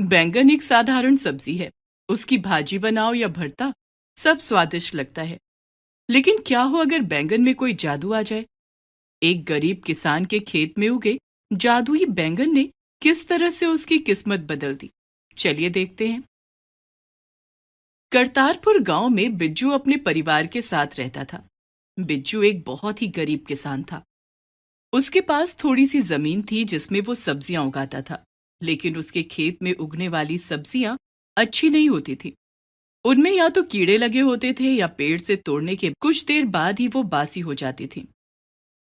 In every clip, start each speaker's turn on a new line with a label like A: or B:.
A: बैंगन एक साधारण सब्जी है। उसकी भाजी बनाओ या भरता, सब स्वादिष्ट लगता है। लेकिन क्या हो अगर बैंगन में कोई जादू आ जाए? एक गरीब किसान के खेत में उगे जादुई बैंगन ने किस तरह से उसकी किस्मत बदल दी, चलिए देखते हैं। करतारपुर गांव में बिज्जू अपने परिवार के साथ रहता था। बिज्जू एक बहुत ही गरीब किसान था। उसके पास थोड़ी सी जमीन थी जिसमें वो सब्जियां उगाता था। लेकिन उसके खेत में उगने वाली सब्जियां अच्छी नहीं होती थी। उनमें या तो कीड़े लगे होते थे या पेड़ से तोड़ने के कुछ देर बाद ही वो बासी हो जाती थी।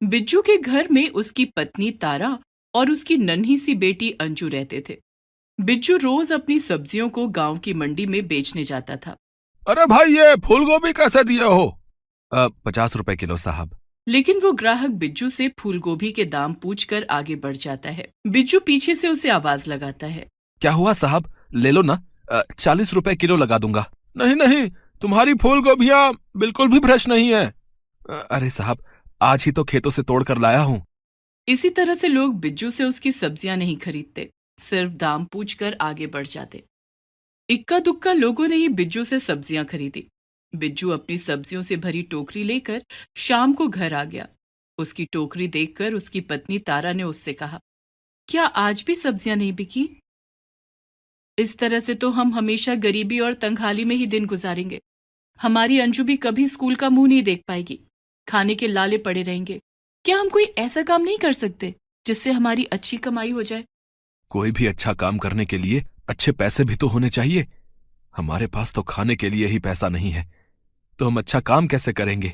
A: बिज्जू के घर में उसकी पत्नी तारा और उसकी नन्ही सी बेटी अंजू रहते थे। बिज्जू रोज अपनी सब्जियों को गांव की मंडी में बेचने जाता था।
B: अरे भाई, ये फूल गोभी कैसे दिए हो? 50 रुपए किलो साहब।
A: लेकिन वो ग्राहक बिज्जू से फूलगोभी के दाम पूछकर आगे बढ़ जाता है। बिज्जू पीछे से उसे आवाज लगाता है।
B: क्या हुआ साहब, ले लो ना। 40 रुपए किलो लगा दूंगा। नहीं नहीं, तुम्हारी फूल गोभियां बिल्कुल भी फ्रेश नहीं है। अरे साहब, आज ही तो खेतों से तोड़ कर लाया हूँ।
A: इसी तरह से लोग बिज्जू से उसकी सब्जियां नहीं खरीदते, सिर्फ दाम पूछकर आगे बढ़ जाते। इक्का दुक्का लोगों ने ही बिज्जू से सब्जियां खरीदी। बिज्जू अपनी सब्जियों से भरी टोकरी लेकर शाम को घर आ गया। उसकी टोकरी देखकर उसकी पत्नी तारा ने उससे कहा, क्या आज भी सब्जियां नहीं बिकी? इस तरह से तो हम हमेशा गरीबी और तंगहाली में ही दिन गुजारेंगे। हमारी अंजू भी कभी स्कूल का मुंह नहीं देख पाएगी। खाने के लाले पड़े रहेंगे। क्या हम कोई ऐसा काम नहीं कर सकते जिससे हमारी अच्छी कमाई हो जाए?
B: कोई भी अच्छा काम करने के लिए अच्छे पैसे भी तो होने चाहिए। हमारे पास तो खाने के लिए ही पैसा नहीं है, तो हम अच्छा काम कैसे करेंगे?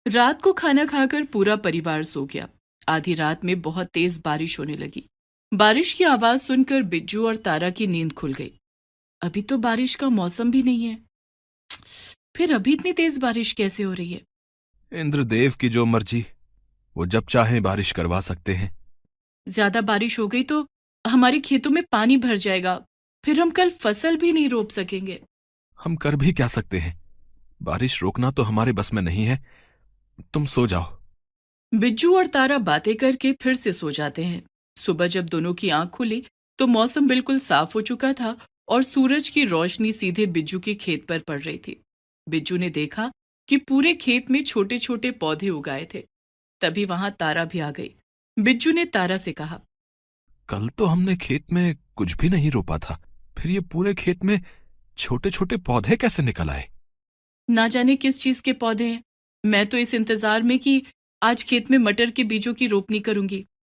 A: रात को खाना खाकर पूरा परिवार सो गया। आधी रात में बहुत तेज बारिश होने लगी। बारिश की आवाज सुनकर बिज्जू और तारा की नींद खुल गई। अभी तो बारिश का मौसम भी नहीं है, फिर अभी इतनी तेज बारिश कैसे हो रही है?
B: इंद्रदेव की जो मर्जी, वो जब चाहे बारिश करवा सकते हैं।
A: ज्यादा बारिश हो गई तो हमारे खेतों में पानी भर जाएगा। फिर हम कल फसल भी नहीं रोप सकेंगे।
B: हम कर भी क्या सकते हैं? बारिश रोकना तो हमारे बस में नहीं है। तुम सो जाओ।
A: बिज्जू और तारा बातें करके फिर से सो जाते हैं। सुबह जब दोनों की आंख खुली तो मौसम बिल्कुल साफ हो चुका था और सूरज की रोशनी सीधे बिज्जू के खेत पर पड़ रही थी। बिज्जू ने देखा कि पूरे खेत में छोटे छोटे पौधे उगाए थे। तभी वहां तारा भी आ गई। बिज्जू ने तारा से कहा,
B: कल तो हमने खेत में कुछ भी नहीं रोपा था, फिर ये पूरे खेत में छोटे छोटे पौधे कैसे निकल आए?
A: ना जाने किस चीज के पौधे हैं। मैं तो इस इंतजार में कि आज खेत में मटर के बीजों की रोपनी करूंगी।